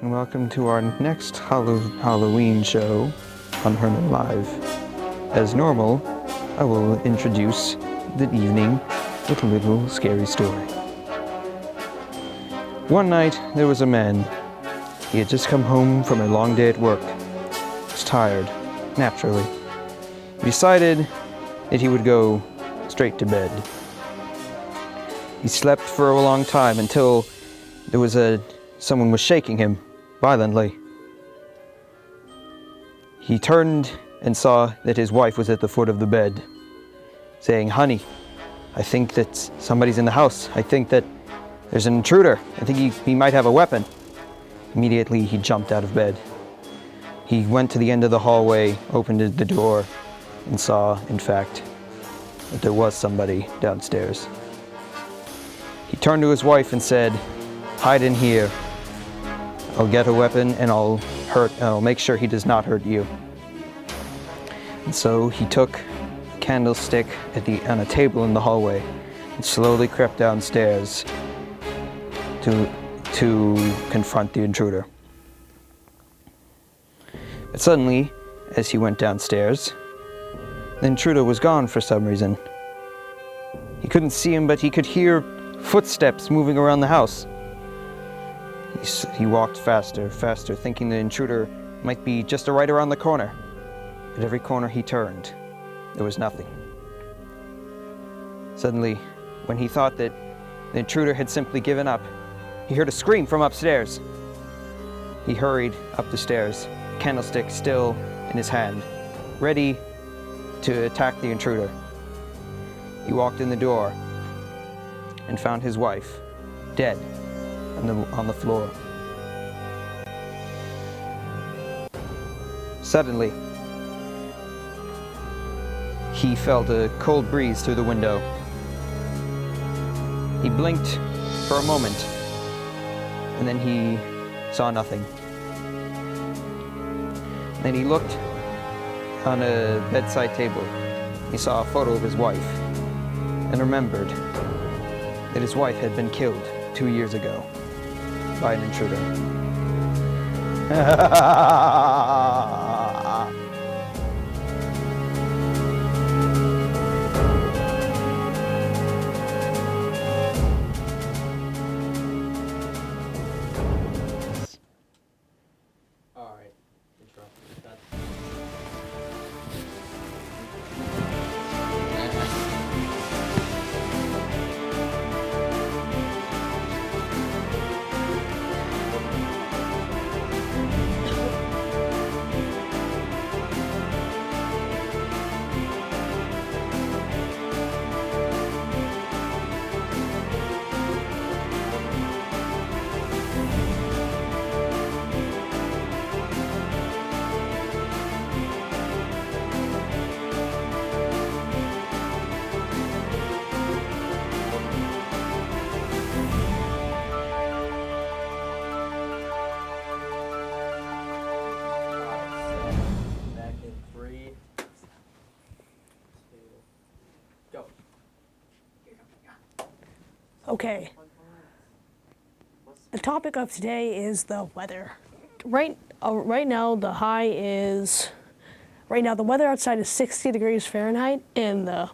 and welcome to our next Halloween show on Herndon Live. As normal, I will introduce the evening with a little scary story. One night, there was a man. He had just come home from a long day at work. He was tired, naturally. He decided that he would go straight to bed. He slept for a long time until someone was shaking him violently. He turned and saw that his wife was at the foot of the bed, saying, "Honey, I think that somebody's in the house. I think that there's an intruder. I think he might have a weapon." Immediately, he jumped out of bed. He went to the end of the hallway, opened the door, and saw, in fact, that there was somebody downstairs. He turned to his wife and said, "Hide in here. I'll get a weapon and I'll make sure he does not hurt you." And so he took a candlestick on a table in the hallway and slowly crept downstairs to confront the intruder. But suddenly, as he went downstairs, the intruder was gone for some reason. He couldn't see him, but he could hear footsteps moving around the house. He walked faster, thinking the intruder might be just right around the corner. At every corner he turned, there was nothing. Suddenly, when he thought that the intruder had simply given up, he heard a scream from upstairs. He hurried up the stairs, candlestick still in his hand, ready to attack the intruder. He walked in the door and found his wife dead on the floor. Suddenly, he felt a cold breeze through the window. He blinked for a moment, and then he saw nothing. Then he looked on a bedside table. He saw a photo of his wife and remembered that his wife had been killed 2 years ago by an intruder. Okay. The topic of today is the weather. Right now the weather outside is 60 degrees Fahrenheit, and the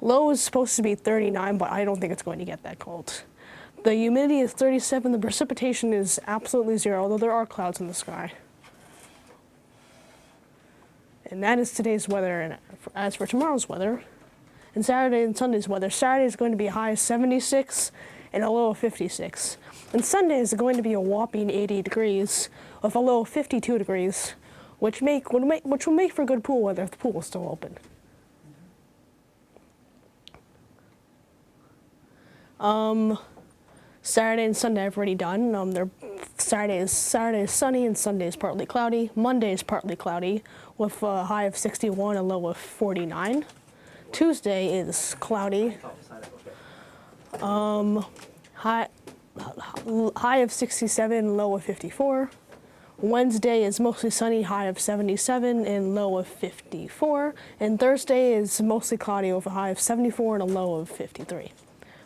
low is supposed to be 39, but I don't think it's going to get that cold. The humidity is 37, the precipitation is absolutely 0, although there are clouds in the sky. And that is today's weather. And as for tomorrow's weather, and Saturday and Sunday's weather, Saturday is going to be a high of 76 and a low of 56. And Sunday is going to be a whopping 80 degrees with a low of 52 degrees, which will make for good pool weather if the pool is still open. Saturday and Sunday I've already done. Saturday is sunny and Sunday is partly cloudy. Monday is partly cloudy with a high of 61 and a low of 49. Tuesday is cloudy. High of 67, low of 54. Wednesday is mostly sunny, high of 77 and low of 54. And Thursday is mostly cloudy with a high of 74 and a low of 53.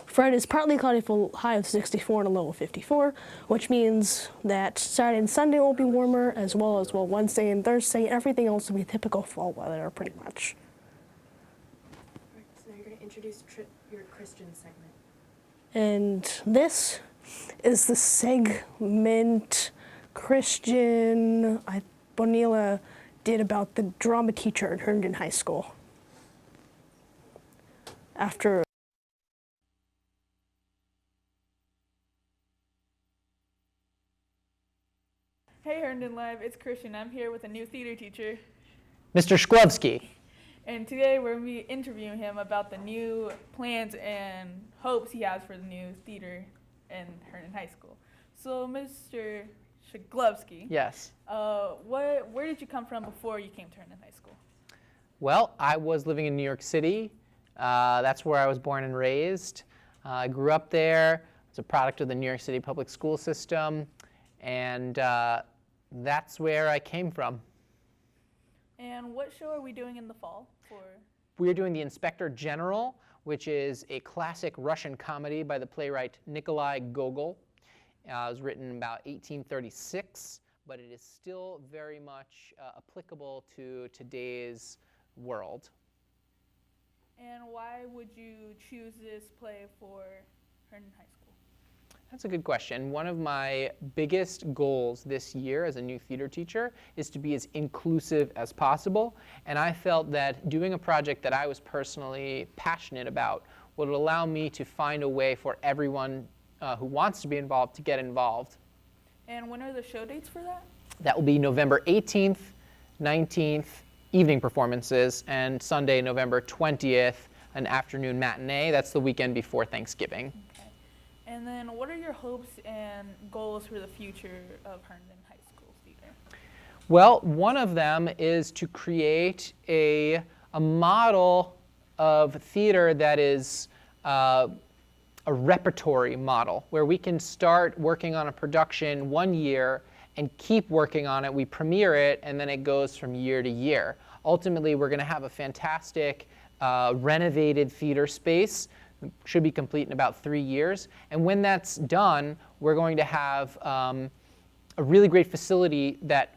Friday is partly cloudy for a high of 64 and a low of 54, which means that Saturday and Sunday will be warmer, as well as Wednesday and Thursday. Everything else will be typical fall weather, pretty much. All right, so now you're going to introduce your Christian segment. And this is the segment Christian Bonilla did about the drama teacher at Herndon High School. After Hey Herndon Live, it's Christian. I'm here with a new theater teacher. Mr. Shklovsky. And today we're going to be interviewing him about the new plans and hopes he has for the new theater in Herndon High School. So Mr. Shklovsky. Yes. Where did you come from before you came to Herndon High School? Well, I was living in New York City. That's where I was born and raised. I grew up there. I was a product of the New York City public school system. And that's where I came from. And what show are we doing in the fall for? We are doing The Inspector General, which is a classic Russian comedy by the playwright Nikolai Gogol. It was written about 1836, but it is still very much applicable to today's world. And why would you choose this play for Herndon High School? That's a good question. One of my biggest goals this year as a new theater teacher is to be as inclusive as possible. And I felt that doing a project that I was personally passionate about would allow me to find a way for everyone who wants to be involved to get involved. And when are the show dates for that? That will be November 18th, 19th, evening performances, and Sunday, November 20th, an afternoon matinee. That's the weekend before Thanksgiving. And then what are your hopes and goals for the future of Herndon High School theater? Well, one of them is to create a model of theater that is a repertory model, where we can start working on a production one year and keep working on it. We premiere it, and then it goes from year to year. Ultimately, we're going to have a fantastic renovated theater space. Should be complete in about 3 years. And when that's done, we're going to have a really great facility that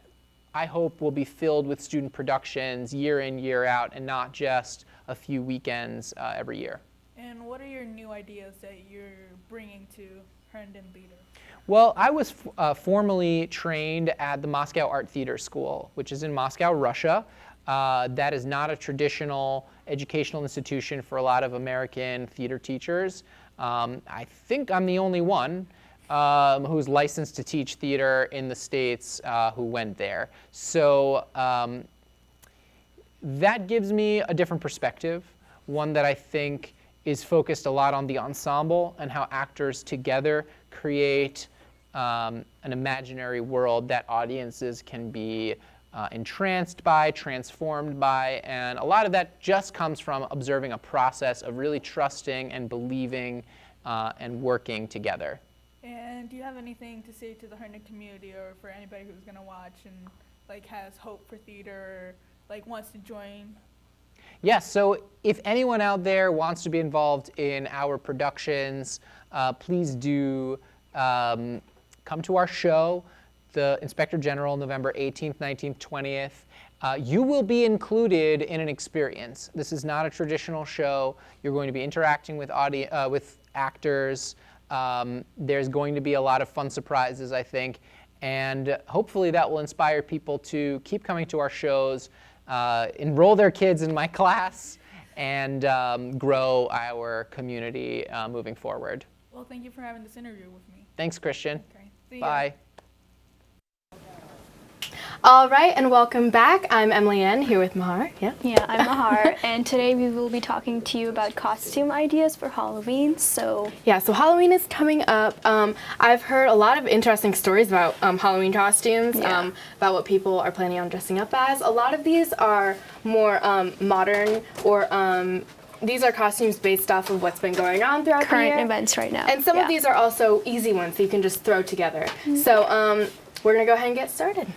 I hope will be filled with student productions year in, year out, and not just a few weekends every year. And what are your new ideas that you're bringing to Herndon Theater? Well, I was formally trained at the Moscow Art Theater School, which is in Moscow, Russia. That is not a traditional educational institution for a lot of American theater teachers. I think I'm the only one who's licensed to teach theater in the States who went there. So that gives me a different perspective, one that I think is focused a lot on the ensemble and how actors together create an imaginary world that audiences can be entranced by, transformed by, and a lot of that just comes from observing a process of really trusting and believing and working together. And do you have anything to say to the Herndon community, or for anybody who's going to watch and like has hope for theater, or like wants to join? Yes, so if anyone out there wants to be involved in our productions, please do come to our show, the Inspector General, November 18th, 19th, 20th. You will be included in an experience. This is not a traditional show. You're going to be interacting with actors. There's going to be a lot of fun surprises, I think, and hopefully that will inspire people to keep coming to our shows, enroll their kids in my class, and grow our community moving forward. Well, thank you for having this interview with me. Thanks, Christian. Okay. See ya. Bye. All right, and welcome back. I'm Emily Ann, here with Mahar. Yeah, I'm Mahar, and today we will be talking to you about costume ideas for Halloween. So Halloween is coming up. I've heard a lot of interesting stories about Halloween costumes, about what people are planning on dressing up as. A lot of these are more modern, or these are costumes based off of what's been going on throughout the year. Current events right now. And some of these are also easy ones, so you can just throw together. Mm-hmm. So we're gonna go ahead and get started.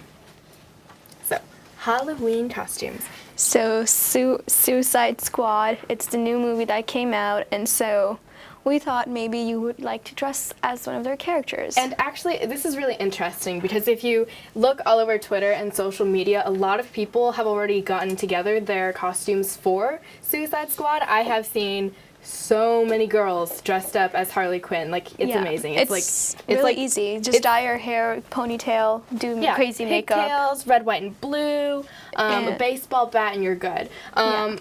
So, Halloween costumes. So Suicide Squad, it's the new movie that came out, and so we thought maybe you would like to dress as one of their characters. And actually, this is really interesting because if you look all over Twitter and social media, a lot of people have already gotten together their costumes for Suicide Squad. I have seen so many girls dressed up as Harley Quinn. Like, it's amazing. It's really easy. Just dye your hair, ponytail, do crazy makeup. Pigtails, red, white, and blue, a baseball bat, and you're good. And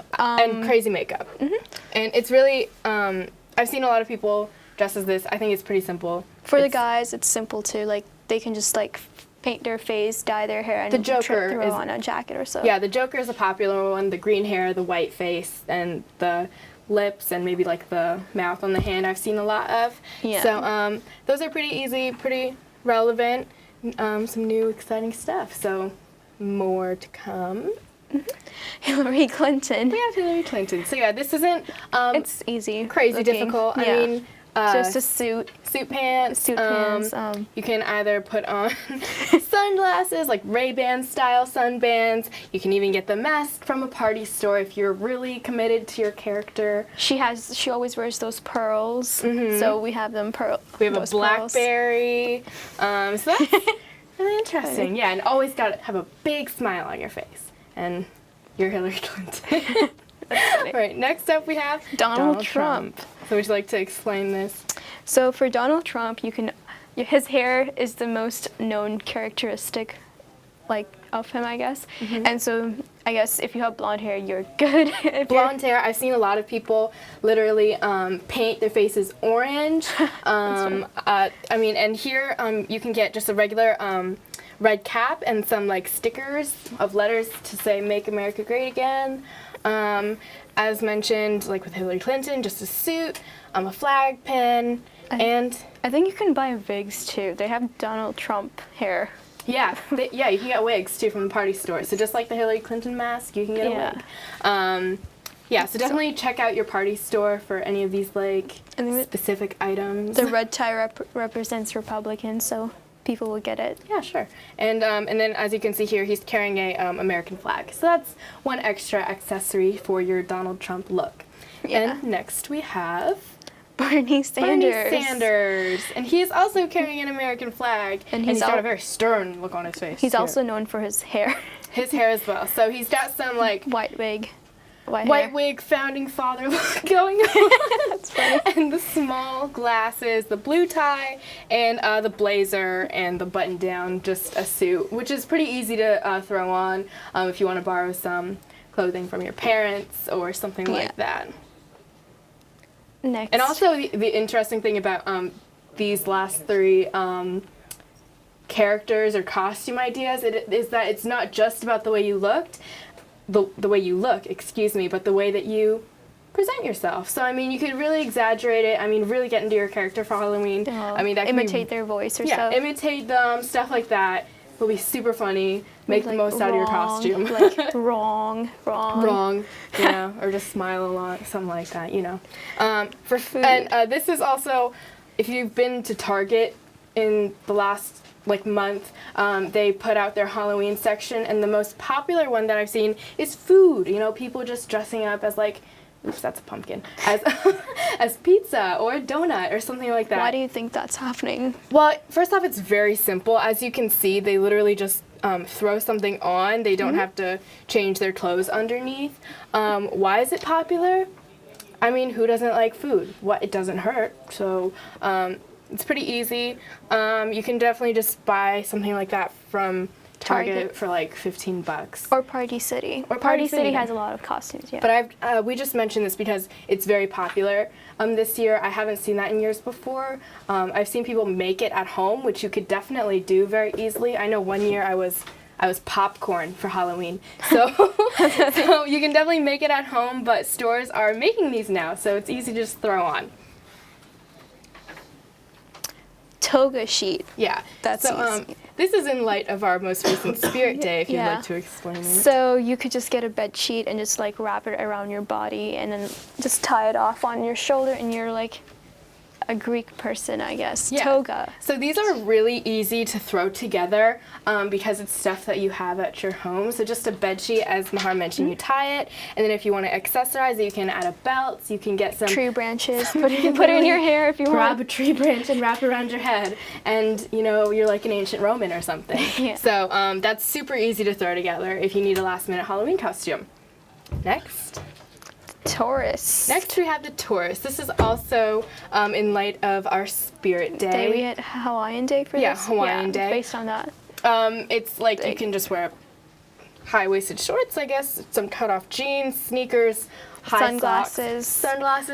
crazy makeup. And it's really, I've seen a lot of people dress as this. I think it's pretty simple. For the guys, it's simple too. Like, they can just like paint their face, dye their hair, and the Joker throw on a jacket or so. Yeah, the Joker is a popular one. The green hair, the white face, and the lips, and maybe like the mouth on the hand I've seen a lot of. Yeah. So those are pretty easy, pretty relevant, some new exciting stuff. So more to come. Hillary Clinton. We have Hillary Clinton. So yeah, this isn't it's easy. crazy looking. difficult. Yeah. I mean, just a suit. Suit pants. You can either put on sunglasses, like Ray-Ban style sunbands. You can even get the mask from a party store if you're really committed to your character. She always wears those pearls. So we have them We have a blackberry. So that's really interesting. Yeah, and always gotta have a big smile on your face. And you're Hillary Clinton. All right, next up we have Donald Trump. So would you like to explain this? So for Donald Trump, his hair is the most known characteristic, like, of him, I guess. And so I guess if you have blonde hair, you're good. Blonde hair, I've seen a lot of people literally paint their faces orange. I mean, and here you can get just a regular red cap and some like stickers of letters to say "Make America Great Again." As mentioned, like with Hillary Clinton, just a suit, a flag pin, and I think you can buy wigs too. They have Donald Trump hair. Yeah, you can get wigs too from the party store. So just like the Hillary Clinton mask, you can get a wig. Yeah, so definitely check out your party store for any of these like specific items. The red tie represents Republicans, so people will get it. Yeah, sure. And then as you can see here, he's carrying a American flag. So that's one extra accessory for your Donald Trump look. Yeah. And next we have Bernie Sanders. Bernie Sanders. And he is also carrying an American flag. And he's got a very stern look on his face. He's also known for his hair. His hair as well. So he's got some like white wig. White wig, founding father look going on. That's funny. And the small glasses, the blue tie, and the blazer, and the button down, just a suit, which is pretty easy to throw on if you want to borrow some clothing from your parents or something like that. Next. And also the interesting thing about these last three characters or costume ideas is that it's not just about the way you looked, the way you look, excuse me, but the way that you present yourself. So I mean, you could really exaggerate it. I mean, really get into your character for Halloween. I mean, that imitate their voice or stuff. Yeah, imitate them, stuff like that. Will be super funny. Make the most out of your costume. Like wrong. You know, or just smile a lot, something like that. You know. For food. And this is also, if you've been to Target in the last month, they put out their Halloween section, and the most popular one that I've seen is food. You know, people just dressing up as oops, that's a pumpkin, as pizza or a donut or something like that. Why do you think that's happening? Well, first off, it's very simple. As you can see, they literally just throw something on. They don't have to change their clothes underneath. Why is it popular? I mean, who doesn't like food? It doesn't hurt, so it's pretty easy. You can definitely just buy something like that from Target for like $15. Or Party City. Party City has a lot of costumes, yeah. But we just mentioned this because it's very popular this year. I haven't seen that in years before. I've seen people make it at home, which you could definitely do very easily. I know one year I was popcorn for Halloween. So, so you can definitely make it at home, but stores are making these now, so it's easy to just throw on. Toga sheet. Yeah. That's easy. This is in light of our most recent Spirit Day, if you'd like to explain it. So you could just get a bed sheet and just wrap it around your body and then just tie it off on your shoulder, and you're a Greek person, I guess. Yeah. Toga. So these are really easy to throw together because it's stuff that you have at your home. So just a bed sheet, as Mahar mentioned, you tie it, and then if you want to accessorize it, you can add a belt. You can get some Tree branches. Put it in your hair if you grab want. a tree branch and wrap it around your head, and you're like an ancient Roman or something. Yeah. So that's super easy to throw together if you need a last-minute Halloween costume. Next we have the Taurus. This is also in light of our Spirit Day. We had Hawaiian Day for this. Yeah, Hawaiian Day. Based on that. It's like you can just wear high-waisted shorts, I guess, some cut-off jeans, sneakers, high sunglasses,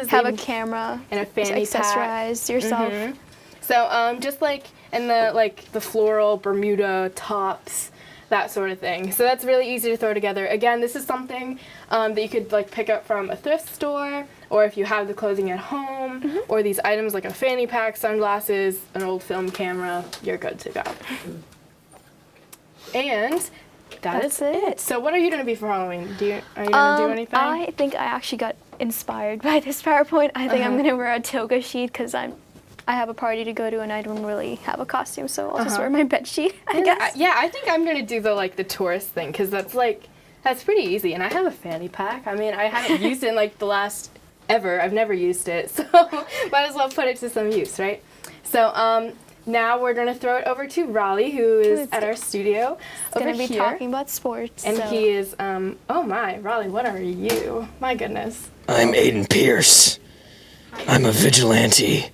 have a camera, and a fanny pack. Accessorize yourself. So just like in the floral Bermuda tops, that sort of thing. So that's really easy to throw together. Again, this is something that you could like pick up from a thrift store, or if you have the clothing at home, or these items like a fanny pack, sunglasses, an old film camera, you're good to go. And that's it. So what are you going to be for Halloween? Are you going to do anything? I think I actually got inspired by this PowerPoint. I think I'm going to wear a toga sheet because I have a party to go to and I don't really have a costume, so I'll just wear my bed sheet, I guess. Yeah, I think I'm going to do the tourist thing because that's pretty easy. And I have a fanny pack. I mean, I haven't used it in like the last ever. I've never used it, so might as well put it to some use, right? So now we're going to throw it over to Raleigh, who is at our studio over going to be here. talking about sports. And so. he is, oh my, Raleigh, what are you? My goodness. I'm Aiden Pierce. I'm a vigilante.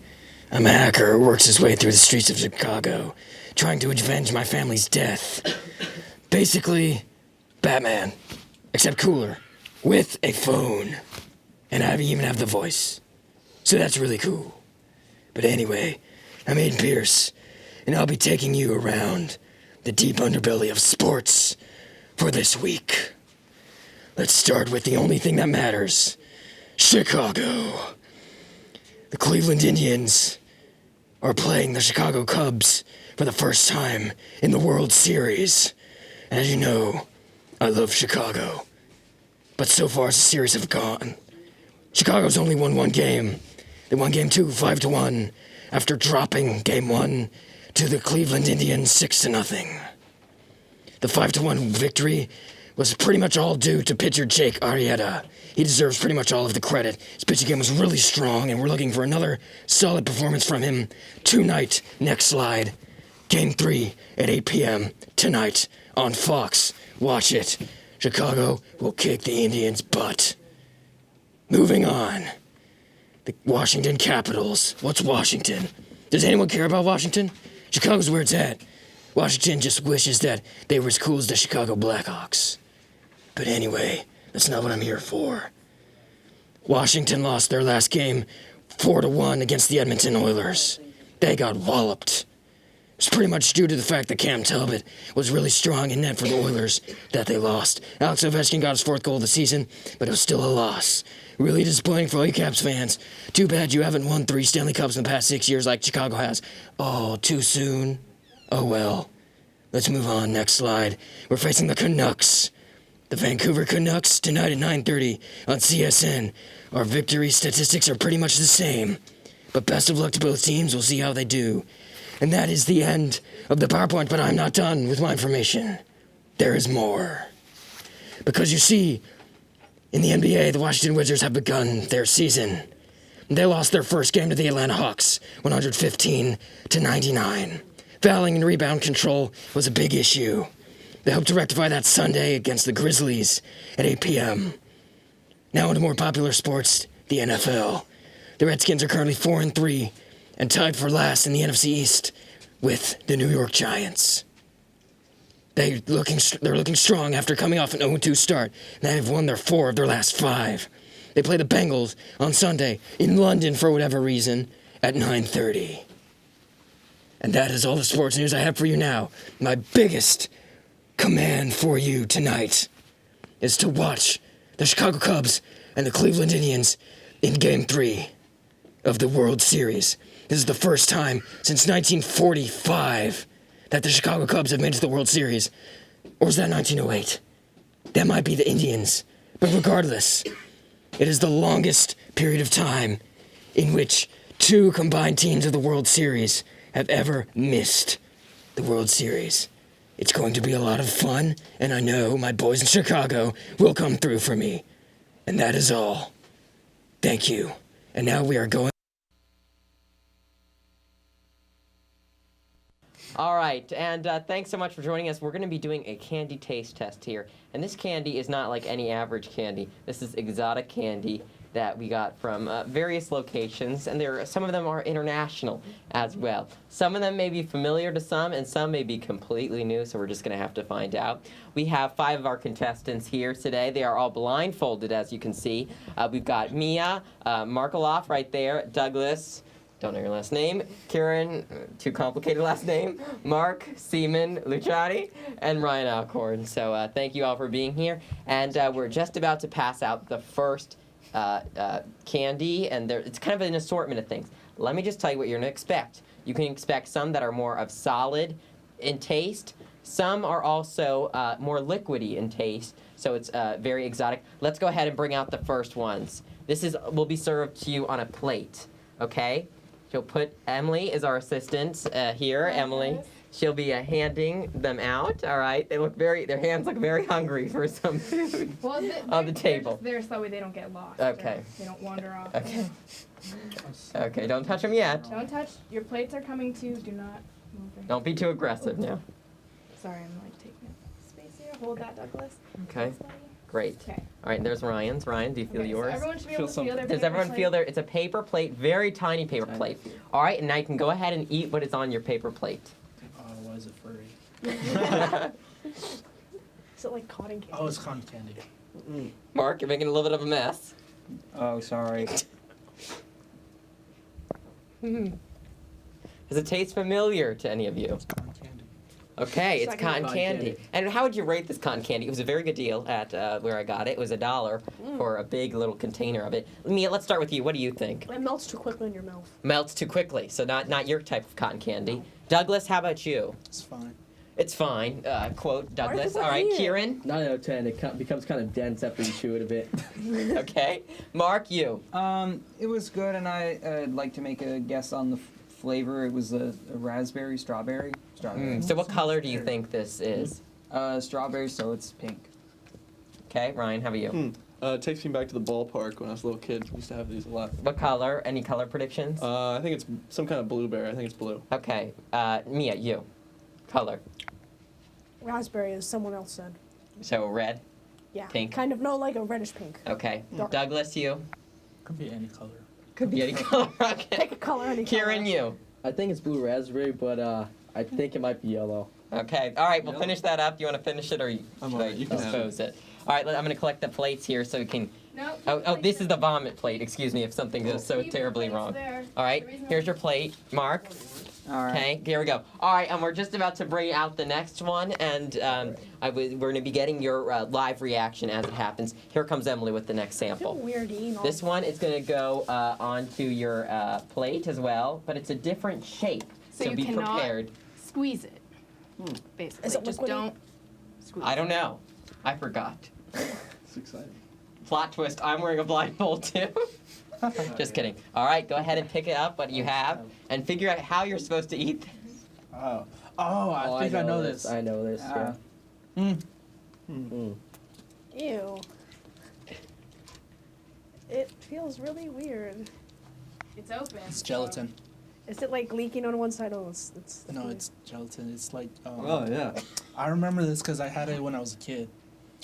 I'm a hacker who works his way through the streets of Chicago, trying to avenge my family's death. Basically, Batman, except cooler, with a phone. And I even have the voice. So that's really cool. But anyway, I'm Aiden Pierce, and I'll be taking you around the deep underbelly of sports for this week. Let's start with the only thing that matters, Chicago. The Cleveland Indians are playing the Chicago Cubs for the first time in the World Series. And as you know, I love Chicago. But so far, the series have gone. Chicago's only won one game. They won game 2, 5-1, after dropping game 1 to the Cleveland Indians 6-0. The 5-1 victory was pretty much all due to pitcher Jake Arrieta. He deserves pretty much all of the credit. His pitching game was really strong, and we're looking for another solid performance from him tonight. Next slide. Game 3 at 8 p.m. tonight on Fox. Watch it. Chicago will kick the Indians' butt. Moving on. The Washington Capitals. What's Washington? Does anyone care about Washington? Chicago's where it's at. Washington just wishes that they were as cool as the Chicago Blackhawks. But anyway, that's not what I'm here for. Washington lost their last game 4-1 against the Edmonton Oilers. They got walloped. It's pretty much due to the fact that Cam Talbot was really strong in net for the Oilers that they lost. Alex Ovechkin got his 4th goal of the season, but it was still a loss. Really disappointing for all you Caps fans. Too bad you haven't won 3 Stanley Cups in the past 6 years like Chicago has. Oh, too soon? Oh well. Let's move on. Next slide. We're facing the Canucks. The Vancouver Canucks tonight at 9:30 on CSN. Our victory statistics are pretty much the same. But best of luck to both teams. We'll see how they do. And that is the end of the PowerPoint, but I'm not done with my information. There is more. Because you see, in the NBA, the Washington Wizards have begun their season. They lost their first game to the Atlanta Hawks, 115-99. Fouling and rebound control was a big issue. They hope to rectify that Sunday against the Grizzlies at 8 p.m. Now into more popular sports, the NFL. The Redskins are currently 4-3 and tied for last in the NFC East with the New York Giants. They're looking strong after coming off an 0-2 start, and they've won their 4 of their last 5. They play the Bengals on Sunday in London for whatever reason at 9:30. And that is all the sports news I have for you now. My biggest command for you tonight is to watch the Chicago Cubs and the Cleveland Indians in Game 3 of the World Series. This is the first time since 1945 that the Chicago Cubs have made it to the World Series. Or was that 1908? That might be the Indians. But regardless, it is the longest period of time in which two combined teams of the World Series have ever missed the World Series. It's going to be a lot of fun, and I know my boys in Chicago will come through for me. And that is all. Thank you. And now we are going. All right, and thanks so much for joining us. We're going to be doing a candy taste test here. And this candy is not like any average candy. This is exotic candy that we got from various locations, and some of them are international as well. Some of them may be familiar to some, and some may be completely new, so we're just going to have to find out. We have 5 of our contestants here today. They are all blindfolded, as you can see. We've got Mia Markaloff right there, Douglas, don't know your last name, Kieran, too complicated last name, Mark Seaman Luciani, and Ryan Alcorn. So thank you all for being here. And we're just about to pass out the first candy, and it's kind of an assortment of things. Let me just tell you what you're going to expect. You can expect some that are more of solid in taste. Some are also more liquidy in taste, so it's very exotic. Let's go ahead and bring out the first ones. This will be served to you on a plate, okay? She'll put, Emily is our assistant here, Emily. She'll be handing them out, all right? Their hands look very hungry for some food on the table. They're just there so that way they don't get lost. Okay. They don't wander off. Okay. Okay, don't touch them yet. Don't touch. Your plates are coming too. Do not move them. Don't be too aggressive now. Sorry, I'm like taking up space here. Hold that, Douglas. Okay. Thanks, buddy. Great. Okay. All right, there's Ryan's. Ryan, do you feel Okay, so yours? everyone should be able to feel their Does paper everyone plate. feel their, it's a paper plate, very tiny paper plate. All right, and now you can go ahead and eat what is on your paper plate. Why is it furry? Is it like cotton candy? Oh, it's cotton candy. Mark, you're making a little bit of a mess. Oh, sorry. Does it taste familiar to any of you? It's cotton candy. Okay, it's Second. cotton Cotton candy. candy. And how would you rate this cotton candy? It was a very good deal at where I got it. It was $1 for a big little container of it. Mia, let's start with you. What do you think? It melts too quickly in your mouth. Melts too quickly, so not your type of cotton candy. Douglas, how about you? It's fine. It's fine. Quote Douglas. people All right, eat it? Kieran. 9 out of 10. It becomes kind of dense after you chew it a bit. Okay. Mark, you. It was good, and I'd like to make a guess on the flavor. It was a raspberry, strawberry. So what color do you think this is? Strawberry, so it's pink. Okay, Ryan, how about you? It takes me back to the ballpark when I was a little kid. We used to have these a lot. What color? Any color predictions? I think it's some kind of blueberry. I think it's blue. Okay. Mia, you. Color. Raspberry, as someone else said. So red. Yeah. Pink. Kind of, no, like a reddish pink. Okay. Dark. Douglas, you. Could be any color. Could be any color. Okay. Pick a color, any Kieran, color. you. I think it's blue raspberry, but I think it might be yellow. Okay. All right. We'll finish that up. Do you want to finish it, or should I alright, you can have dispose it? All right. I'm going to collect the plates here so we can. No. Oh, this is the vomit plate. Excuse me if something goes so Leave your terribly plates wrong. there. All right. The reason Here's why- your plate, Mark. All right. Okay, here we go. All right, and we're just about to bring out the next one, and we're going to be getting your live reaction as it happens. Here comes Emily with the next I feel sample. weird eating all This one is going to go onto your plate as well, but it's a different shape, So so you be cannot prepared. Squeeze it. Basically. Is it Just liquidy? don't squeeze I don't know. I forgot. It's exciting. Plot twist, I'm wearing a blindfold too. Just kidding. All right, go ahead and pick it up, what you have, and figure out how you're supposed to eat this. Oh, I think I know this. I know this, yeah. Ew. It feels really weird. It's open. It's gelatin. Is it like leaking on one side? Oh, it's No, it's gelatin. It's like. Yeah. I remember this because I had it when I was a kid.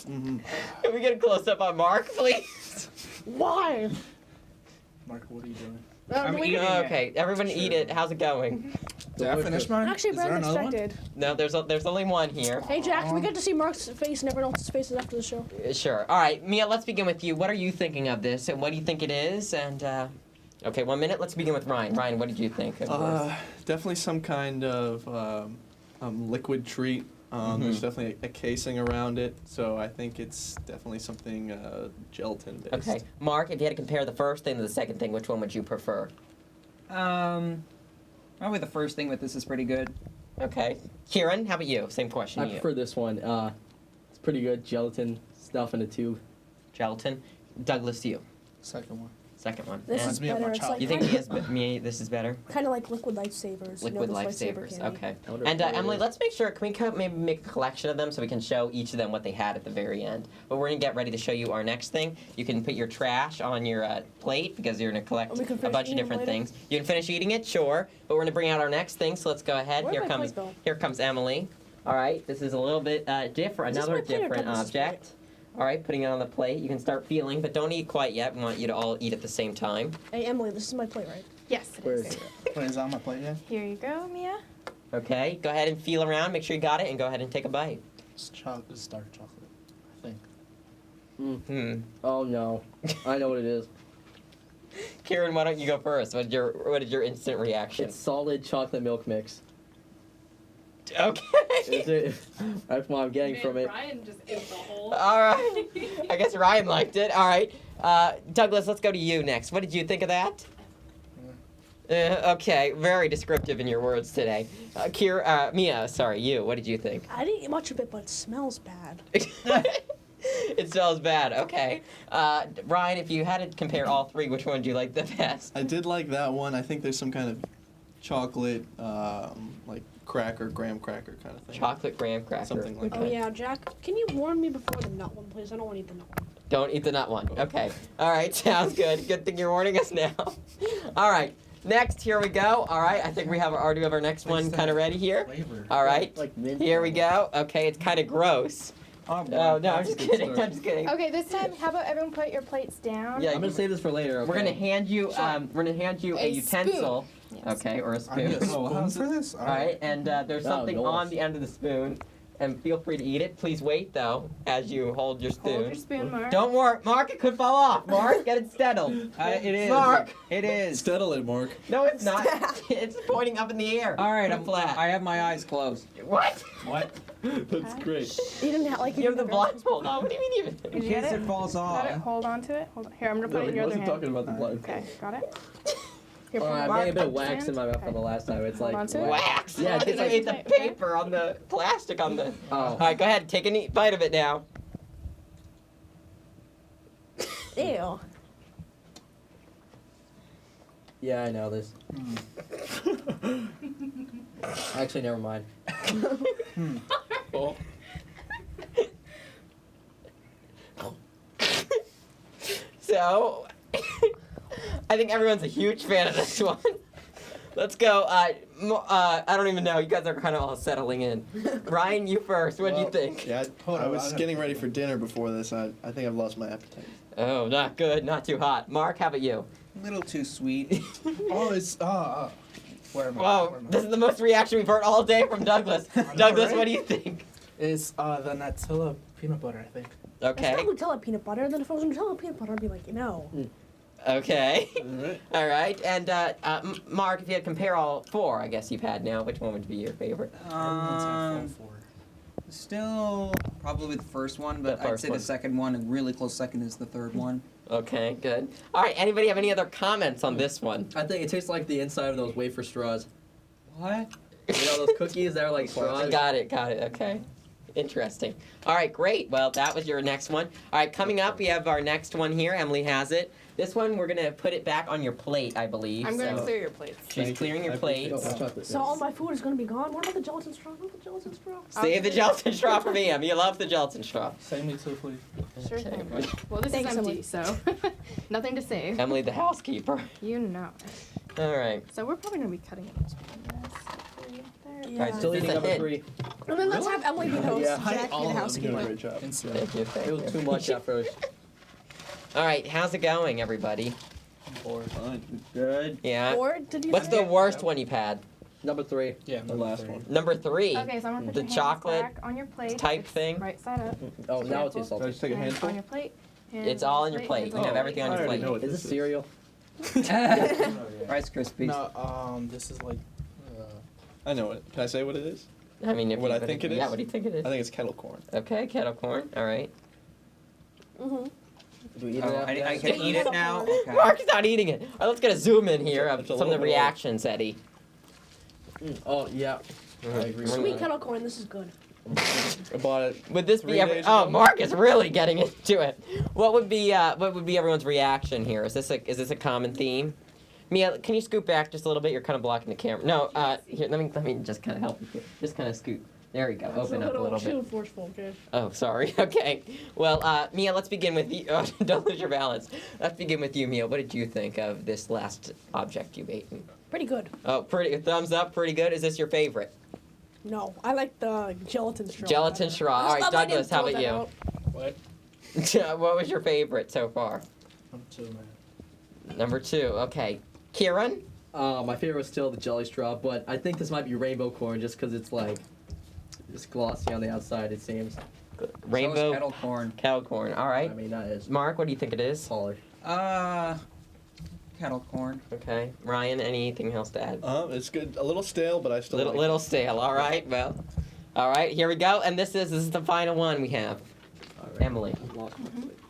Mm-hmm. Can we get a close up on Mark, please? Why? Mark, what are you doing? I'm eating it. Okay, everyone eat it. How's it going? Did I finish mine? Actually, Is there better than another one? expected. No, there's only one here. Hey, Jack, we get to see Mark's face and everyone else's faces after the show. Sure. All right, Mia, let's begin with you. What are you thinking of this, and what do you think it is? And okay, 1 minute. Let's begin with Ryan. Ryan, what did you think of yours? Definitely some kind of liquid treat. There's definitely a casing around it, so I think it's definitely something gelatin-based. Okay, Mark, if you had to compare the first thing to the second thing, which one would you prefer? Probably the first thing with this is pretty good. Okay. Kieran, how about you? Same question I to you. prefer this one. It's pretty good. Gelatin stuff in a tube. Gelatin. Douglas, you. Second one. Second one. This And is Reminds me of better. my It's childhood. like you think this is better? kind of like liquid lifesavers. Liquid those lifesavers. candy. Okay. I wonder And what it Emily, is. let's make sure. Can we maybe make a collection of them so we can show each of them what they had at the very end? But we're gonna get ready to show you our next thing. You can put your trash on your plate because you're gonna collect And we can a finish bunch of eating them different later? things. You can finish eating it, sure. But we're gonna bring out our next thing. So let's go ahead. Where'd Here my comes plate go? here comes Emily. All right. This is a little bit different. Is this Another my plate or different Douglas's plate? object. All right. Putting it on the plate. You can start feeling, but don't eat quite yet. We want you to all eat at the same time. Hey Emily, this is my plate, right? Yes, it Where is. is it? Wait, is that on my plate yet? Here you go, Mia. Okay. Go ahead and feel around. Make sure you got it, and go ahead and take a bite. It's chocolate. It's dark chocolate. I think. Hmm. Oh no, I know what it is. Kieran, why don't you go first? What is your instant reaction? It's solid chocolate milk mix. Okay. Is it? That's what I'm getting from it. Ryan just ate the whole. All right. I guess Ryan liked it. All right. Douglas, let's go to you next. What did you think of that? Okay. Very descriptive in your words today. Mia, sorry, you. What did you think? I didn't eat much of it, but it smells bad. It smells bad. Okay. Ryan, if you had to compare all three, which one do you like the best? I did like that one. I think there's some kind of chocolate, like cracker, graham cracker kind of thing. Chocolate graham cracker. Something like Oh that. yeah, Jack, can you warn me before the nut one, please? I don't want to eat the nut one. Don't eat the nut one. Okay. All right. Sounds good. Good thing you're warning us now. All right. Next, here we go. All right. I think we have already have our next one kind of ready here. Flavor. All right. Like mint. Here we go. Okay. It's kind of gross. Oh no, I'm just kidding. I'm just kidding. Okay, this time, how about everyone put your plates down? Yeah, I'm gonna save this for later. Okay? We're gonna hand you. We're gonna hand you a A utensil. Yes. Okay, or a I need a spoon. spoon for this? All right, and there's Oh, something nice. on the end of the spoon, and feel free to eat it. Please wait though as you hold your spoon. Hold your spoon, Mark. Don't worry, Mark. It could fall off. Mark, get it settled. It is. Mark. It is. Settle it, Mark. No, it's not. It's pointing up in the air. All right, I'm flat. I have my eyes closed. What? What? That's great. You didn't have like You have the blindfold on. What do you mean even? In case it falls Got it? off. Hold on to it. Hold on. Here, I'm gonna put No, it in he your other wasn't hand. talking about the blood. Okay, got it? Here, Oh, put I'm Mark getting a bit of up wax in my mouth stand. from the last time. It's Hold like on to it. Wax. Yeah, it I tastes like- ate the paper on the plastic on the. Oh. All right, go ahead. Take a neat bite of it now. Ew. Yeah, I know this. Actually, never mind. Oh. So, I think everyone's a huge fan of this one. Let's go. I don't even know. You guys are kind of all settling in. Ryan, you first. What do you Well, think? Yeah, Hold I on, was I- getting ready for dinner before this. I think I've lost my appetite. Oh, not good. Not too hot. Mark, how about you? A little too sweet. Oh, it's where am I? Whoa, Where am I? this is the most reaction we've heard all day from Douglas. know, Douglas, right? what do you think? It's the Nutella peanut butter, I think. It's Okay. not Nutella peanut butter. Then if it was Nutella peanut butter, I'd be like, no. Okay. Alright. All right. And Mark, if you had to compare all four, I guess you've had now, which one would be your favorite? Everyone's had Um, four. Still probably the first one, but The I'd first say one. the second one, a really close second is the third one. Okay, good. All right. Anybody have any other comments on this one? I think it tastes like the inside of those wafer straws. What? You know those cookies that are like straws? Got it. Okay. Interesting. All right, great. Well, that was your next one. All right, coming up, we have our next one here. Emily has it. This one, we're going to put it back on your plate, I believe. I'm going to so clear your plates. She's Thank clearing you. your I appreciate plates. Oh, my chocolate. So all my food is gonna be gone. What about the gelatin straw? What about the gelatin straw? Save the gelatin straw for me, Em. You love the gelatin straw. Save me too, please. Sure Okay. thing. Well, this Thanks, is empty, so nothing to save. Emily, the housekeeper. You know. All right. So we're probably going to be cutting it this way. There. Yeah. All right, Still this is eating a number hint. 3. And then let's have Emily be host. Yeah. Jack be the Doing a housekeeper. great job. Instant. Thank you. It Thank was you. too much at first. All right, how's it going, everybody? Fine. Good. Yeah. Or did you? What's the worst one you've had? Number 3. Yeah, The last one. Number 3. Okay, so I'm going to put The your hands chocolate back on your plate. type It's thing. Right side up. Oh, now it's too Careful. Do I salty. just take a Hands handful? on your plate. It's all on your plate. You can have everything on I your already plate. know what Is this this cereal? Rice Krispies. No, this is like. I know it. Can I say what it is? I mean, if What you I put think it Yeah, is? what do you think it is? I think it's kettle corn. Okay, kettle corn. All right. Mm-hmm. Do we eat it Oh, after I that? can eat it now? Okay. Mark's not eating it. All right, let's get a zoom in here of It's a some of the little bit reactions, Eddie. Oh, yeah. I agree with Sweet that. kettle corn. This is good. I bought it. Would this be 3 days Oh, ago. Mark is really getting into it. What would be everyone's reaction here? Is this a common theme? Mia, can you scoot back just a little bit? You're kind of blocking the camera. No, here, let me just kind of help you here. Just kind of scoot. There we go. Open up a little Too bit. forceful, okay? Oh, sorry. Okay. Well, Mia, let's begin with you. Oh, don't lose your balance. Let's begin with you, Mia. What did you think of this last object you've eaten? Pretty good. Oh, pretty. Thumbs up. Pretty good. Is this your favorite? No, I like the gelatin straw. Gelatin straw. All right, Douglas. How about you? What? What was your favorite so far? Number 2, man. Number 2. Okay. Kieran? My favorite was still the jelly straw, but I think this might be rainbow corn just because it's like it's glossy on the outside. It seems. Rainbow kettle corn. Kettle corn. All right. I mean that is Mark, what do you think it is? polished. Kettle corn. Okay. Ryan, anything else to add? It's good. A little stale, but I still like Little stale. All right. Well. All right. Here we go. And this is the final one we have. Emily.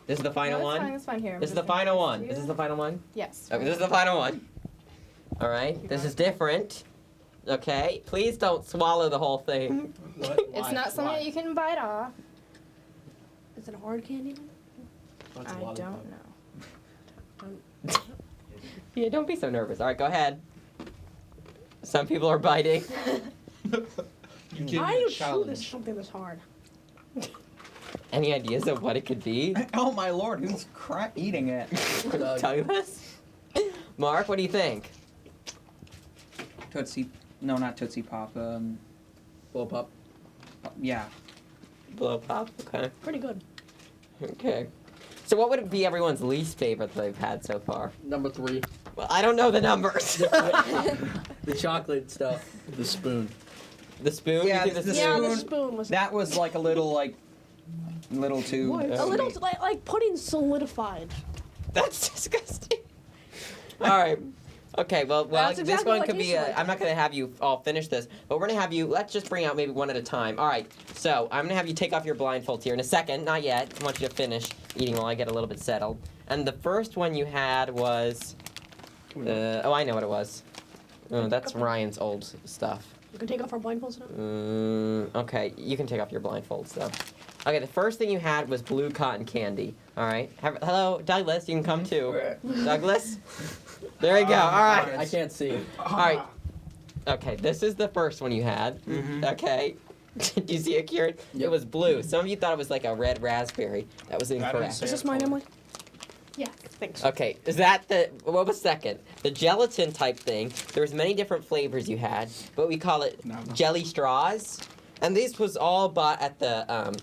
This is the final No, it's one. fine, it's fine here. This is the final one. Is this the final one? Yes. Okay. This is the final one. All right. This is different. Okay. Please don't swallow the whole thing. What? It's Why? not something Why? that you can bite off. Is it a hard candy? What's a I lollipop? don't know. Yeah. Don't be so nervous. All right. Go ahead. Some people are biting. You give How do me a you chew challenge. this something that's hard? Any ideas of what it could be? Oh my lord, who's eating it? Douglas? Mark, what do you think? Tootsie, no, not Tootsie Pop. Blow pop. Yeah. Blow pop. Okay. Pretty good. Okay. So what would be everyone's least favorite they've had so far? Number 3, Well, I don't know the numbers. the chocolate stuff. The spoon. The spoon? Yeah, You think the Yeah, the spoon. spoon was That was like a little too. a little like pudding solidified. That's disgusting. All right. Okay, well, That's this exactly one what could he be. said. I'm not going to have you all finish this, but we're going to have you. Let's just bring out maybe one at a time. All right. So I'm going to have you take off your blindfolds here in a second. Not yet. I want you to finish eating while I get a little bit settled. And the first one you had was. Oh, I know what it was. Oh, that's Ryan's old stuff. You can take off our blindfolds now. Okay, you can take off your blindfolds though. Okay, the first thing you had was blue cotton candy. All right. Hello, Douglas. You can come too. Douglas. There you go. All right. I can't see. All right. Okay, this is the first one you had. Okay. Did you see it, Kieran? It was blue. Some of you thought it was like a red raspberry. That was incorrect. Is this mine, Emily? Yeah. Thanks. Okay, is that what was second? The gelatin type thing, there was many different flavors you had, but we call it jelly straws. And this was all bought at the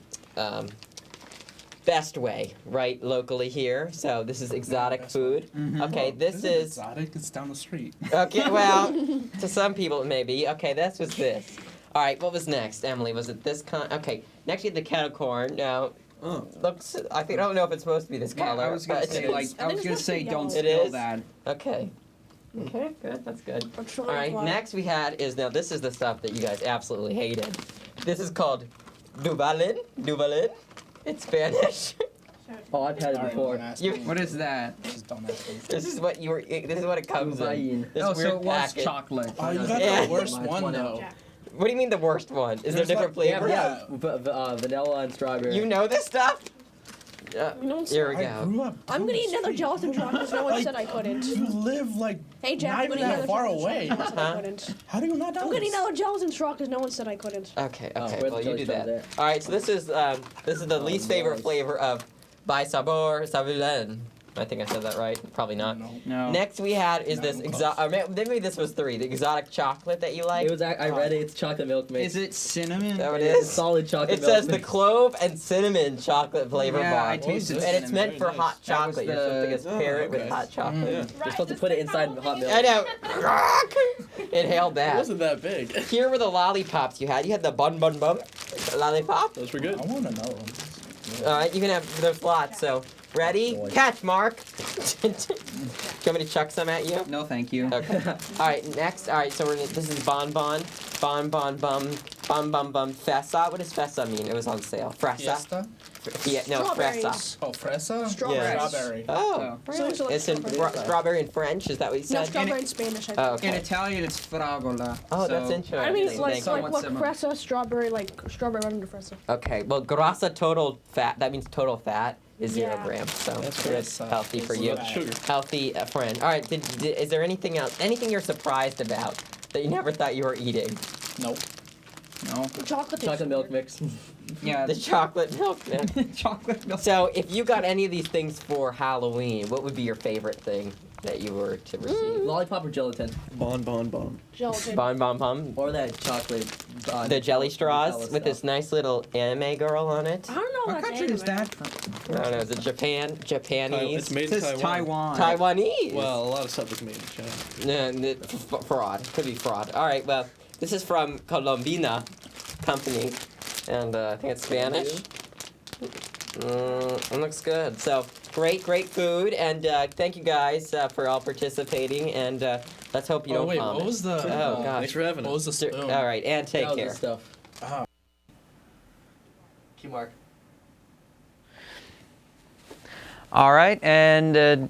Best Way, right, locally here. So this is exotic food. Okay, this Isn't it is... exotic. It's down the street. Okay, well, to some people maybe. Okay, this was this. All right, what was next, Emily? Was it this kind? Okay, next you had the kettle corn. Now, looks. I don't know if it's supposed to be this Yeah, color. I was gonna but say it like is. I was gonna say don't It spill is? that. Okay. Okay, good. That's good. I'm sure All right, it's next we had is now this is the stuff that you guys absolutely hated. This is called duvalin. Duvalin. It's Spanish. Oh, I've had it before. What is that? This is what you were. This is what it comes in. This Oh, so weird it was package. chocolate. Oh, you got Yeah. the worst one though. What do you mean the worst one? Is there There's different like- flavors? Yeah, vanilla and strawberry. You know this stuff? Here we I go. grew up. I'm gonna eat another gelatin straw because no one said I couldn't. You live like Hey Jack, not I'm even gonna eat that another far gelatin straw away. 'cause no one said I couldn't. How do you not know I'm gonna eat this? another gelatin straw because no one said I couldn't. Okay, Oh, okay. where's Well, the you do jelly that. straw there? All right. So this is the least favorite flavor of By Sabor Savulen. I think I said that right. Probably not. No. Next we had is this maybe this was 3. The exotic chocolate that you like. It was. I read it. It's chocolate milk mix. Is it cinnamon? That what it It's is. solid chocolate It milk says the mix. clove and cinnamon chocolate flavor Yeah, bar. I tasted and it's cinnamon. meant for Very hot nice. That was chocolate. You're supposed to the- pair it with okay. hot chocolate. You're supposed to put it inside hot milk. I know. Inhale It that. wasn't that big. Here were the lollipops you had. You had the bun lollipop. Those were good. I want to know. All right, you can have those lots. So, ready? Boy. Catch, Mark. you want me to chuck some at you? No, thank you. Okay. All right, next. All right, so this is Bon Bon. Bon Bon Bum. Bum Bum Bum Fessa. What does Fessa mean? It was on sale. Fresa? Fiesta? No, Strawberries. Fresa. Oh, fresa? Strawberries. Strawberry. Oh. So it's like It's in strawberry in French, is that what you No, said? strawberry in Spanish, I think. Oh, okay. In Italian, it's fragola. Oh, that's so- interesting. I mean, it's like, Thank you. like what similar. fresa, strawberry, like strawberry under fresa. Okay, well, grassa total fat, that means total fat is 0 Yeah. grams, so That's good, good. healthy for you. Sugar. Healthy friend. All right, is there anything else, anything you're surprised about that you never thought you were eating? Nope. No. Chocolate milk mix. Yeah. The chocolate milk, man. chocolate milk. So, if you got any of these things for Halloween, what would be your favorite thing that you were to receive? Lollipop or gelatin? Bon Bon Bon. Gelatin. Bon Bon Bum. Or that chocolate. The jelly straws Nutella with stuff. this nice little anime girl on it. I don't know What that's country is anime. that from? I don't know, is it Japanese? It's made It in says Taiwan. Taiwan. Taiwanese. Well, a lot of stuff is made in China. Fraud. Could be fraud. All right. Well, this is from Colombina Company, and I think it's Spanish. It looks good. So great food, and thank you guys for all participating, and let's hope you don't wait, vomit. what was the... Oh gosh. Thanks for having What us. was the spoon? All right, and take That was care. the stuff. Oh. Q Mark. All right, and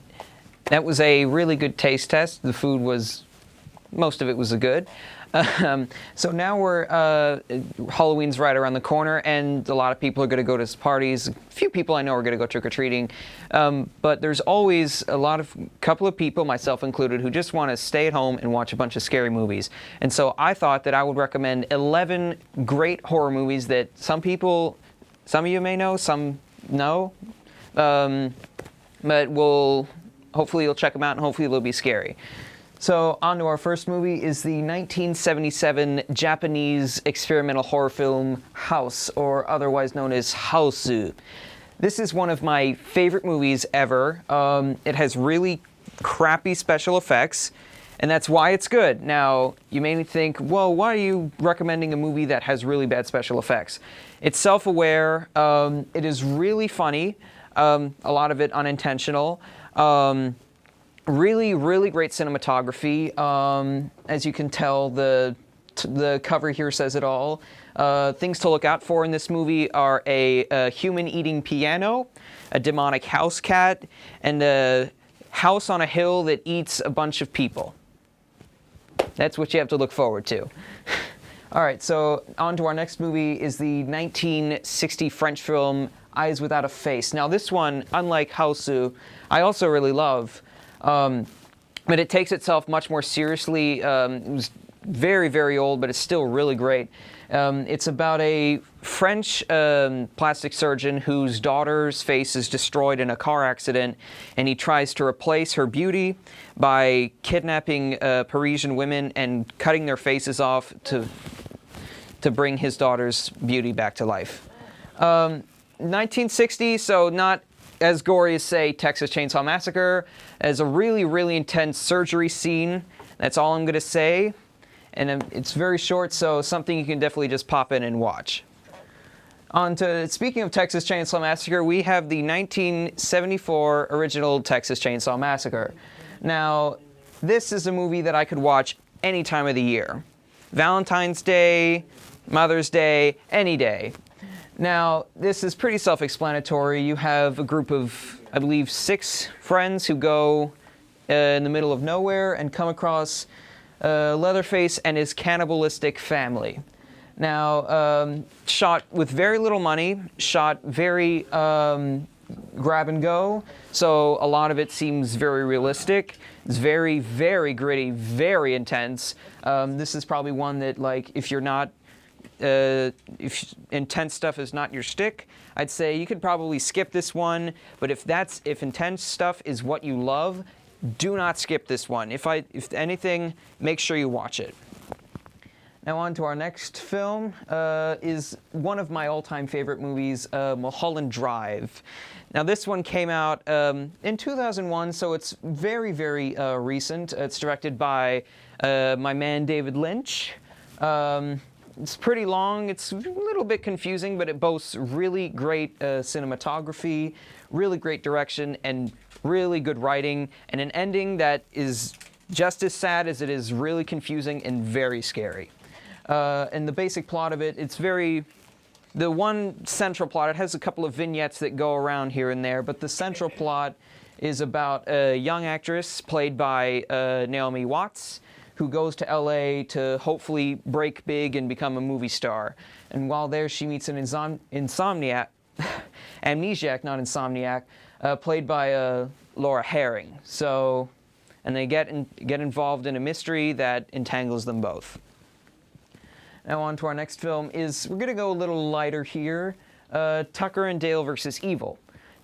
that was a really good taste test. The food was, most of it was good. So now Halloween's right around the corner, and a lot of people are going to go to parties. A few people I know are going to go trick-or-treating. But there's always couple of people, myself included, who just want to stay at home and watch a bunch of scary movies. And so I thought that I would recommend 11 great horror movies that some of you may know, some no. But hopefully you'll check them out, and hopefully they'll be scary. So on to our first movie is the 1977 Japanese experimental horror film House, or otherwise known as Hausu. This is one of my favorite movies ever. It has really crappy special effects, and that's why it's good. Now, you may think, well, why are you recommending a movie that has really bad special effects? It's self-aware. It is really funny. A lot of it unintentional. Really, really great cinematography. As you can tell, the cover here says it all. Things to look out for in this movie are a human eating piano, a demonic house cat, and a house on a hill that eats a bunch of people. That's what you have to look forward to. All right, so on to our next movie is the 1960 French film Eyes Without a Face. Now this one, unlike Hausu, I also really love. But it takes itself much more seriously. It was very, very old, but it's still really great. It's about a French plastic surgeon whose daughter's face is destroyed in a car accident, and he tries to replace her beauty by kidnapping Parisian women and cutting their faces off to bring his daughter's beauty back to life. 1960, so not as gory as, say, Texas Chainsaw Massacre, as a really, really intense surgery scene. That's all I'm going to say. And it's very short, so something you can definitely just pop in and watch. Speaking of Texas Chainsaw Massacre, we have the 1974 original Texas Chainsaw Massacre. Now, this is a movie that I could watch any time of the year. Valentine's Day, Mother's Day, any day. Now, this is pretty self-explanatory. You have a group of, I believe, 6 friends who go in the middle of nowhere and come across Leatherface and his cannibalistic family. Now, shot with very little money, shot very grab and go, so a lot of it seems very realistic. It's very, very gritty, very intense. This is probably one that, like, if intense stuff is not your shtick, I'd say you could probably skip this one. But if intense stuff is what you love, do not skip this one. If anything, make sure you watch it. Now on to our next film is one of my all-time favorite movies, Mulholland Drive. Now this one came out in 2001, so it's very, very recent. It's directed by my man David Lynch. It's pretty long, it's a little bit confusing, but it boasts really great cinematography, really great direction, and really good writing, and an ending that is just as sad as it is really confusing and very scary. And the basic plot of it, the one central plot, it has a couple of vignettes that go around here and there, but the central plot is about a young actress played by Naomi Watts, who goes to LA to hopefully break big and become a movie star. And while there, she meets an amnesiac, not insomniac, played by Laura Herring. And they get involved in a mystery that entangles them both. Now on to our next film we're going to go a little lighter here, Tucker and Dale versus Evil.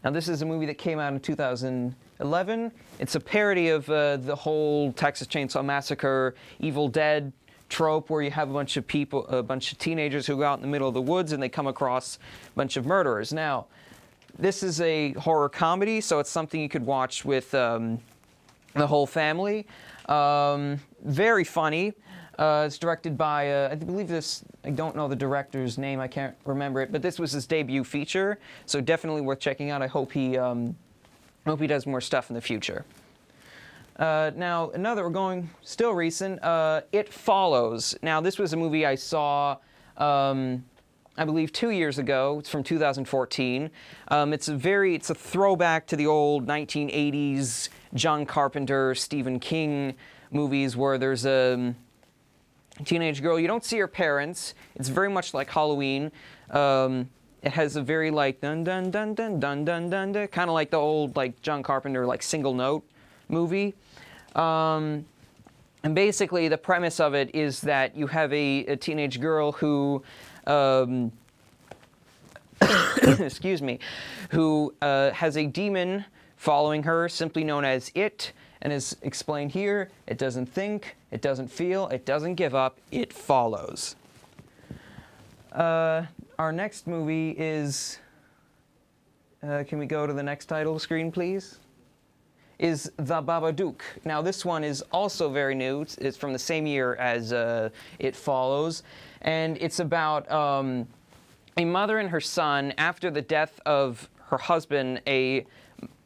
Now this is a movie that came out in 2011. It's a parody of the whole Texas Chainsaw Massacre, Evil Dead trope, where you have a bunch of teenagers who go out in the middle of the woods and they come across a bunch of murderers. Now, this is a horror comedy, so it's something you could watch with the whole family. Very funny. It's directed by, I don't know the director's name, I can't remember it, but this was his debut feature, so definitely worth checking out. I hope he does more stuff in the future. Now, we're going still recent, It Follows. Now, this was a movie I saw, I believe 2 years ago. It's from 2014. It's a throwback to the old 1980s John Carpenter, Stephen King movies where there's a teenage girl. You don't see her parents. It's very much like Halloween. It has a very like dun dun dun dun dun dun dun, dun kind of like the old like John Carpenter like single note movie. And basically the premise of it is that you have a teenage girl who excuse me, who has a demon following her, simply known as It. And as explained here, it doesn't think, it doesn't feel, it doesn't give up, it follows. Our next movie is, can we go to the next title screen, please? Is The Babadook. Now this one is also very new. It's from the same year as It Follows. And it's about a mother and her son. After the death of her husband, a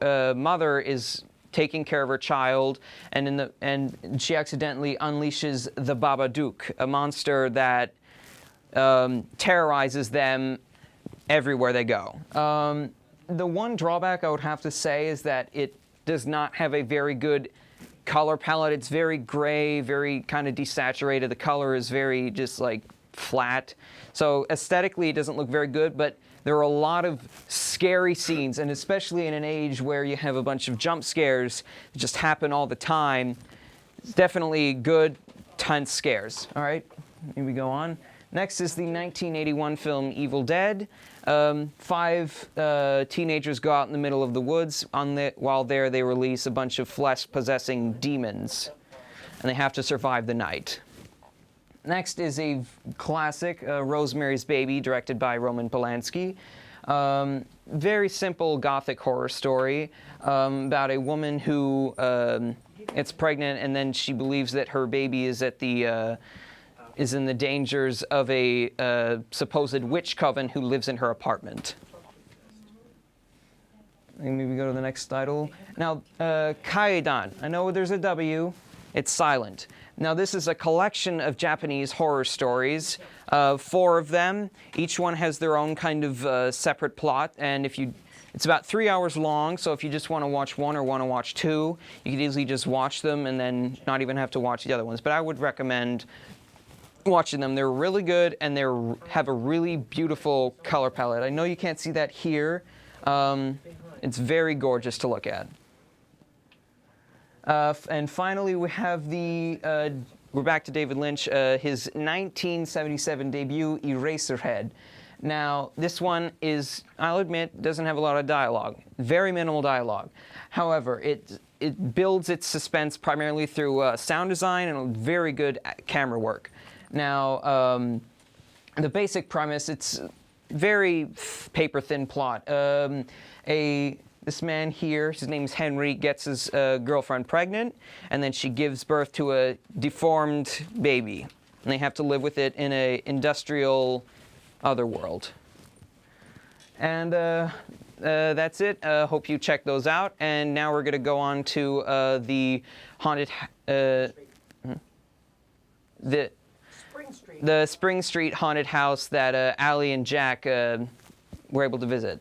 mother is taking care of her child, and she accidentally unleashes the Babadook, a monster that terrorizes them everywhere they go. The one drawback I would have to say is that it does not have a very good color palette. It's very gray, very kind of desaturated. The color is very just like flat. So aesthetically it doesn't look very good, but there are a lot of scary scenes, and especially in an age where you have a bunch of jump scares that just happen all the time. It's definitely good, tense scares. All right, here we go on. Next is the 1981 film Evil Dead. 5 teenagers go out in the middle of the woods. While there, they release a bunch of flesh-possessing demons, and they have to survive the night. Next is a classic, Rosemary's Baby, directed by Roman Polanski. Very simple gothic horror story about a woman who gets pregnant, and then she believes that her baby is in the dangers of a supposed witch coven who lives in her apartment. And maybe go to the next title. Now, Kaidan. I know there's a W. It's silent. Now, this is a collection of Japanese horror stories, 4 of them. Each one has their own kind of separate plot, and it's about 3 hours long, so if you just want to watch one or want to watch 2, you could easily just watch them and then not even have to watch the other ones. But I would recommend watching them. They're really good, and they have a really beautiful color palette. I know you can't see that here. It's very gorgeous to look at. And finally, we have we're back to David Lynch, his 1977 debut, Eraserhead. Now, this one is, I'll admit, doesn't have a lot of dialogue, very minimal dialogue. However, it builds its suspense primarily through sound design and very good camera work. Now, the basic premise, it's very paper-thin plot. This man here, his name's Henry, gets his girlfriend pregnant, and then she gives birth to a deformed baby. And they have to live with it in an industrial otherworld. And that's it. Hope you check those out. And now we're going to go on to the haunted, the Spring Street haunted house that Allie and Jack were able to visit.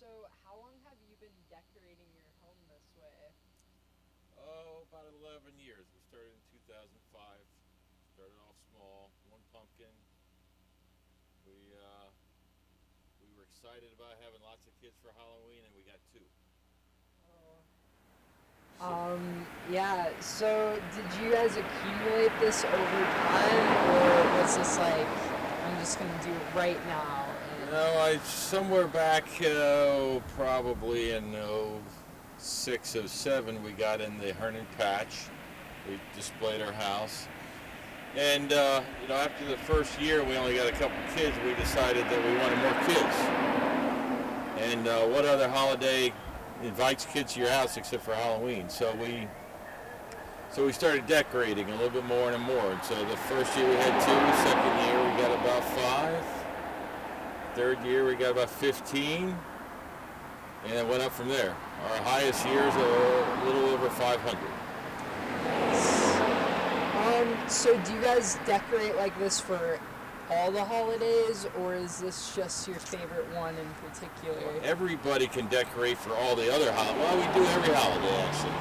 So how long have you been decorating your home this way? Oh, about 11 years. We started in 2005. Started off small, one pumpkin. We were excited about having lots of kids for Halloween, and we got 2. Yeah, so did you guys accumulate this over time, or was this like, I'm just gonna do it right now? No, somewhere back, probably in 06, 07, we got in the Herndon patch. We displayed our house. And, after the first year, we only got a couple kids. We decided that we wanted more kids. And what other holiday invites kids to your house except for Halloween? So we started decorating a little bit more and more. And so the first year we had 2, second year we got about 5. Third year we got about 15, and it went up from there. Our highest year is a little over 500. So do you guys decorate like this for all the holidays, or is this just your favorite one in particular? Everybody can decorate for all the other holidays. Well, we do every holiday, actually.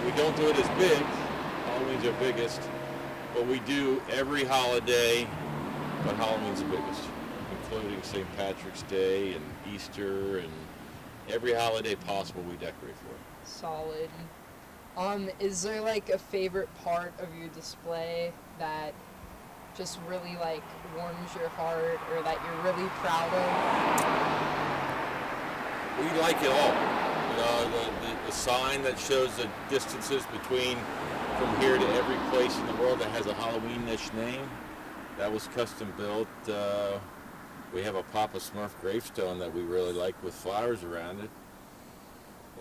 We don't do it as big. Halloween's our biggest. But we do every holiday, but Halloween's the biggest, including St. Patrick's Day and Easter, and every holiday possible we decorate for. Solid. Is there like a favorite part of your display that just really like warms your heart, or that you're really proud of? We like it all. The sign that shows the distances between from here to every place in the world that has a Halloween-ish name, that was custom built. We have a Papa Smurf gravestone that we really like with flowers around it.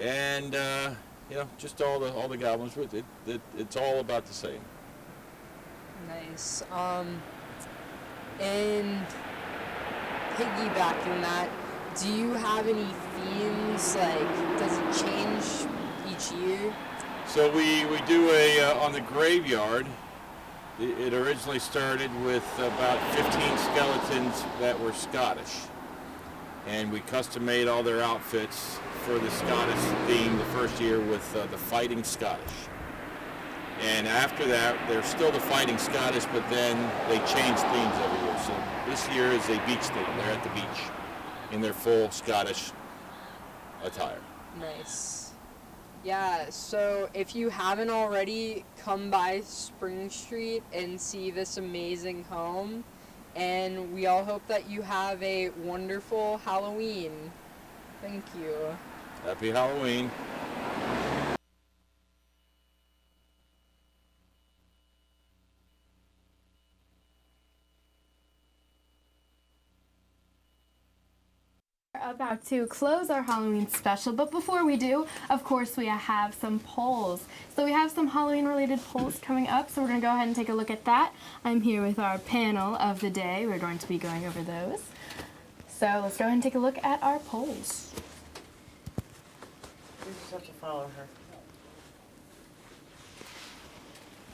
And, just all the goblins with it. It's all about the same. Nice. And piggybacking that, do you have any themes? Like, does it change each year? So we do on the graveyard, it originally started with about 15 skeletons that were Scottish. And we custom made all their outfits for the Scottish theme the first year with the Fighting Scottish. And after that, they're still the Fighting Scottish, but then they change themes every year. So this year is a beach theme. They're at the beach in their full Scottish attire. Nice. Yeah, so if you haven't already, come by Spring Street and see this amazing home. And we all hope that you have a wonderful Halloween. Thank you. Happy Halloween. About to close our Halloween special, but before we do, of course, we have some polls. So we have some Halloween related polls coming up, so we're going to go ahead and take a look at that. I'm here with our panel of the day. We're going to be going over those. So let's go ahead and take a look at our polls. We just have to follow her.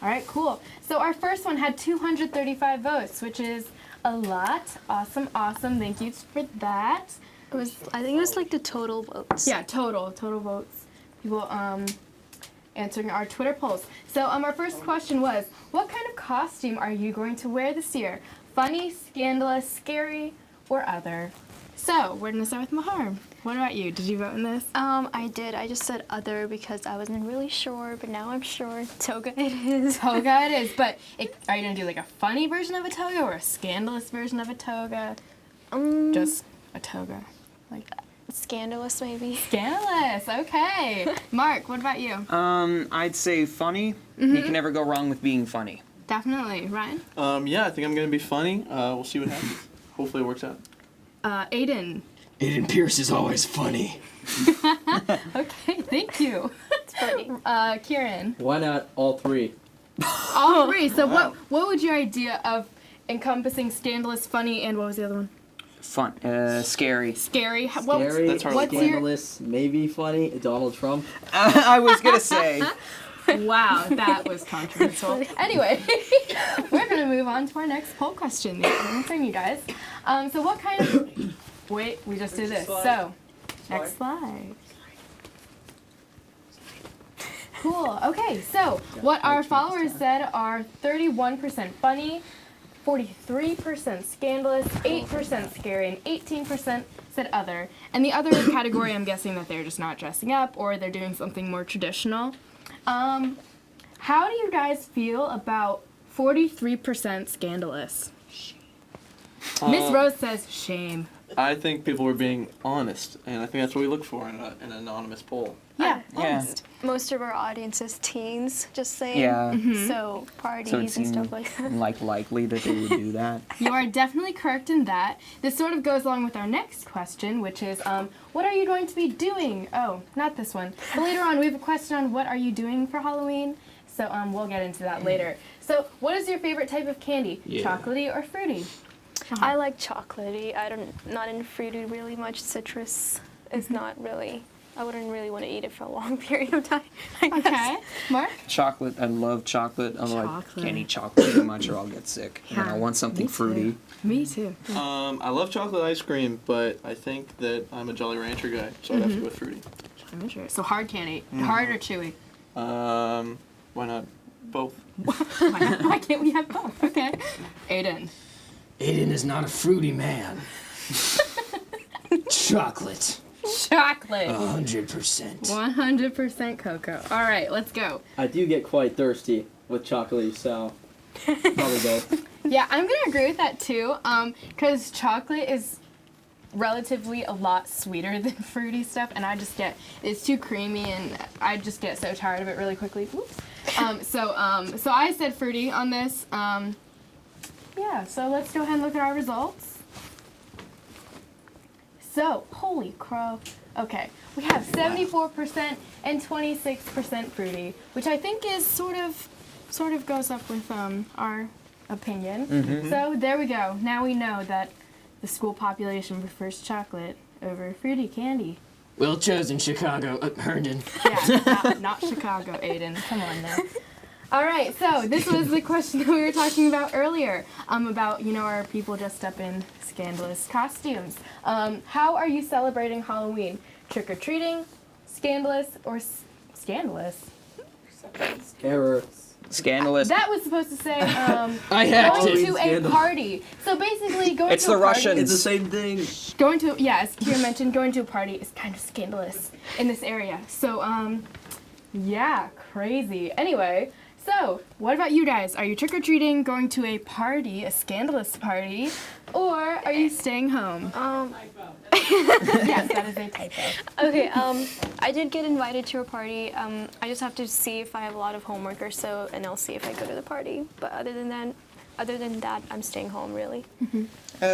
All right, cool. So our first one had 235 votes, which is a lot. Awesome, awesome. Thank you for that. It was, I think it was like the total votes. Yeah, total votes. People answering our Twitter polls. So our first question was, what kind of costume are you going to wear this year? Funny, scandalous, scary, or other? So we're gonna start with Mahar. What about you? Did you vote in this? I did. I just said other because I wasn't really sure, but now I'm sure. Toga it is. Toga it is, but are you gonna do like a funny version of a toga or a scandalous version of a toga? Just a toga. Like scandalous, maybe. Scandalous, okay. Mark, what about you? I'd say funny. You can never go wrong with being funny. Definitely. Ryan? Yeah, I think I'm gonna be funny. We'll see what happens. Hopefully it works out. Aiden. Aiden Pierce is always funny. Okay, thank you. It's funny. Kieran. Why not all three? All three. So what would your idea of encompassing scandalous, funny, and what was the other one? Fun. Scary. Scary. Scary, What's scandalous, maybe funny. Donald Trump. I was gonna say. Wow, that was controversial. Anyway, we're gonna move on to our next poll question. Thank you guys. So what kind of... Wait, we just did this. So, next slide. Cool. Okay, so what our followers said are 31% funny, 43% scandalous, 8% scary, and 18% said other. And the other category, I'm guessing that they're just not dressing up or they're doing something more traditional. How do you guys feel about 43% scandalous? Miss Rose says shame. I think people were being honest, and I think that's what we look for in an anonymous poll. Yeah. Most of our audience is teens, just saying. Yeah. So parties So it and stuff like that. like likely that they would do that. You are definitely correct in that. This sort of goes along with our next question, which is, what are you going to be doing? Oh, not this one. But later on, we have a question on what are you doing for Halloween. So we'll get into that later. So what is your favorite type of candy? Yeah. Chocolatey or fruity? I like chocolatey. Not in fruity really much. Citrus is not really. I wouldn't really want to eat it for a long period of time. Okay. Mark? Chocolate. I love chocolate. I can't eat chocolate too much or I'll get sick. And I want something fruity. Me too. I love chocolate ice cream, but I think that I'm a Jolly Rancher guy, so I'd have to go with fruity. So hard candy. Hard or chewy? Why not both? Why can't we have both? Okay. Aiden. Aiden is not a fruity man. Chocolate. Chocolate. 100%. 100% cocoa. All right, let's go. I do get quite thirsty with chocolate, so probably both. Yeah, I'm gonna agree with that too. Because chocolate is relatively a lot sweeter than fruity stuff, and it's too creamy, and I just get so tired of it really quickly. Oops. So I said fruity on this. Yeah, so let's go ahead and look at our results. So, holy crow. Okay, we have 74% and 26% fruity, which I think is sort of goes up with our opinion. So there we go. Now we know that the school population prefers chocolate over fruity candy. Well chosen, Chicago. Herndon. Yeah, not Chicago, Aiden. Come on now. All right, so this was the question that we were talking about earlier, about, are people dressed up in scandalous costumes? How are you celebrating Halloween? Trick-or-treating, scandalous, or scandalous? Error. Scandalous. That was supposed to say I hacked going it. to a party. So basically, going It's to a the party. Russians. It's the same thing. Going to, yeah, as Kira mentioned, going to a party is kind of scandalous in this area. So, yeah, crazy. Anyway, so what about you guys? Are you trick-or-treating, going to a party, a scandalous party, or are you staying home? Yes, that is a typo. Okay, I did get invited to a party. I just have to see if I have a lot of homework or so, and I'll see if I go to the party. But other than that, I'm staying home, really.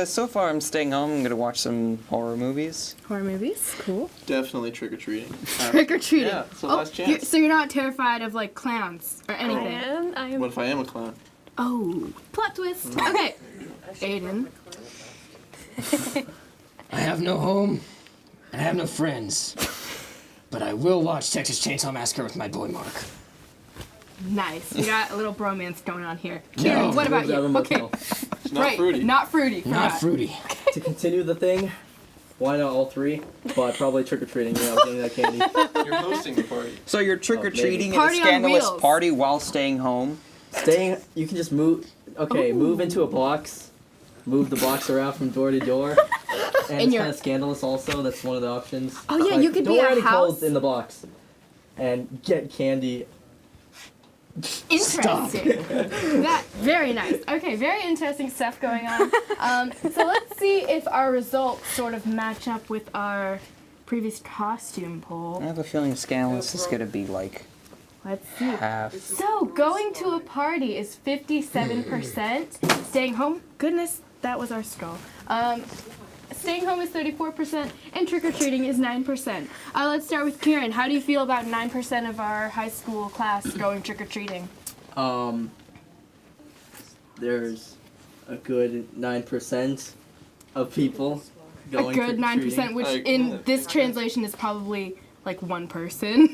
So far, I'm staying home. I'm gonna watch some horror movies. Horror movies? Cool. Definitely trick-or-treating. Trick-or-treating. Yeah, it's the last chance. So you're not terrified of, like, clowns or anything? I am. What if I am a clown? Oh, plot twist. Okay. Aiden. I have no home, and I have no friends, but I will watch Texas Chainsaw Massacre with my boy Mark. Nice. We got a little bromance going on here. No. Kieran, what about you? Okay. It's not right. fruity. Not fruity. Not forgot. fruity. To continue the thing, why not all three? But probably trick-or-treating, getting that candy. You're hosting the party. So you're trick-or-treating at a Party on scandalous wheels. party while staying home? You can just move, move into a box, move the box around from door to door. And it's kind of scandalous also, that's one of the options. Oh yeah, you could be don't wear a any house. clothes in the box. And get candy. Interesting. That very nice. Okay, very interesting stuff going on. So let's see if our results sort of match up with our previous costume poll. I have a feeling scandalous is gonna be like Let's see. half. So going to a party is 57%. Staying home, goodness, that was our skull. Staying home is 34%, and trick-or-treating is 9%. Let's start with Kieran. How do you feel about 9% of our high school class going trick-or-treating? There's a good 9% of people going A good 9%, which in this translation is probably like one person.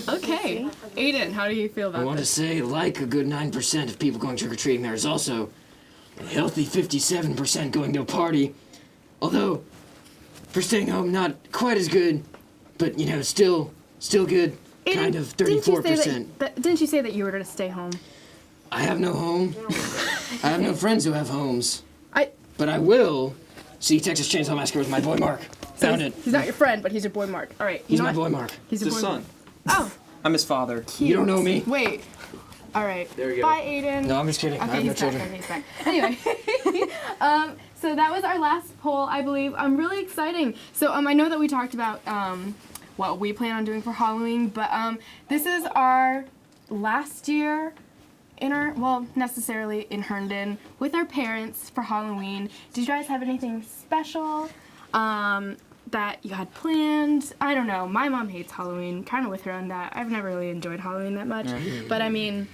Okay. Aiden, how do you feel about I want to this? say, like a good 9% of people going trick-or-treating, there's also a healthy 57% going to a party. Although, for staying home, not quite as good, but, still good. Aiden, Kind of Didn't you 34%. didn't you say that you were going to stay home? I have no home. I have no friends who have homes. I- But I will see Texas Chainsaw Massacre with my boy Mark. Found it. He's not your friend, but he's your boy Mark. All right. He's you know my what? boy Mark. He's your It's his boy son. Mark. Oh, I'm his father. You don't know me. wait. All right. There we go. Bye, Aiden. No, I'm just kidding. I Okay, have no he's back. children. Okay, he's back. Anyway, so that was our last poll, I believe. Really exciting. So I know that we talked about what we plan on doing for Halloween, but this is our last year necessarily in Herndon with our parents for Halloween. Did you guys have anything special that you had planned? I don't know. My mom hates Halloween, kind of with her on that. I've never really enjoyed Halloween that much, but I mean,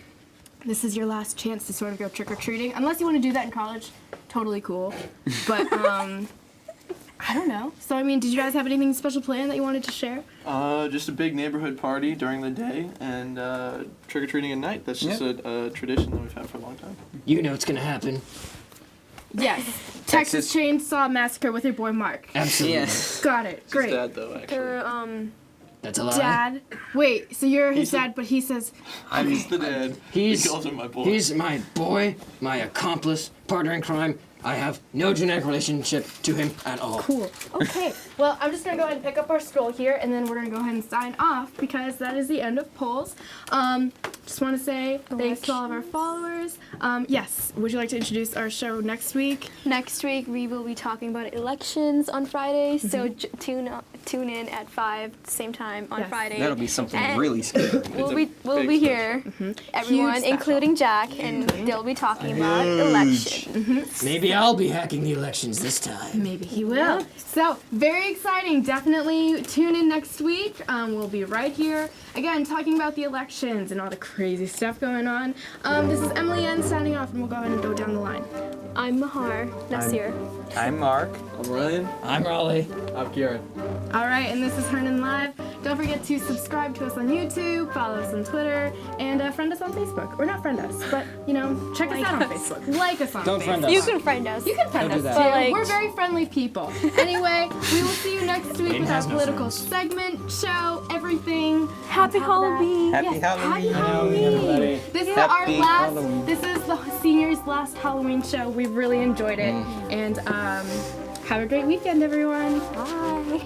this is your last chance to sort of go trick-or-treating. Unless you want to do that in college, totally cool. But, I don't know. So, I mean, did you guys have anything special planned that you wanted to share? Just a big neighborhood party during the day and trick-or-treating at night. That's just a tradition that we've had for a long time. You know it's gonna happen. Yes. Texas Chainsaw Massacre with your boy Mark. Absolutely. Yes. Got it. Great. His dad, though, actually. That's a lie. Dad. Wait, so you're his dad, but he says... He's the dad. He calls him my boy. He's my boy, my accomplice, partner in crime. I have no genetic relationship to him at all. Cool. Okay. Well, I'm just going to go ahead and pick up our scroll here, and then we're going to go ahead and sign off because that is the end of polls. Just want to say thanks to all of our followers. Yes, would you like to introduce our show next week? Next week we will be talking about elections on Friday, so tune in at 5 same time on Friday. That'll be something And really scary. We'll be here, everyone, Huge including Jack, and they'll be talking about election. Maybe I'll be hacking the elections this time. Maybe he will. So, very exciting. Definitely tune in next week. We'll be right here, again, talking about the elections and all the crazy stuff going on. This is Emily Ann signing off, and we'll go ahead and go down the line. I'm Mahar Nasir. I'm Mark. I'm Ryan. I'm Raleigh. I'm Kieran. All right, and this is Herndon Live. Don't forget to subscribe to us on YouTube, follow us on Twitter, and friend us on Facebook. Or not friend us, but check us out on Facebook. Like us on Don't Facebook. friend us. You can friend us. You can friend Don't us do too. that. But, like- We're very friendly people. Anyway, we will see you next week with our has no political friends. segment, show, everything. Happy Halloween. Happy Yes, Halloween. Happy Halloween. everybody. This is Happy our last. Halloween. This is the seniors' last Halloween show. We really enjoyed it, and have a great weekend, everyone. Bye.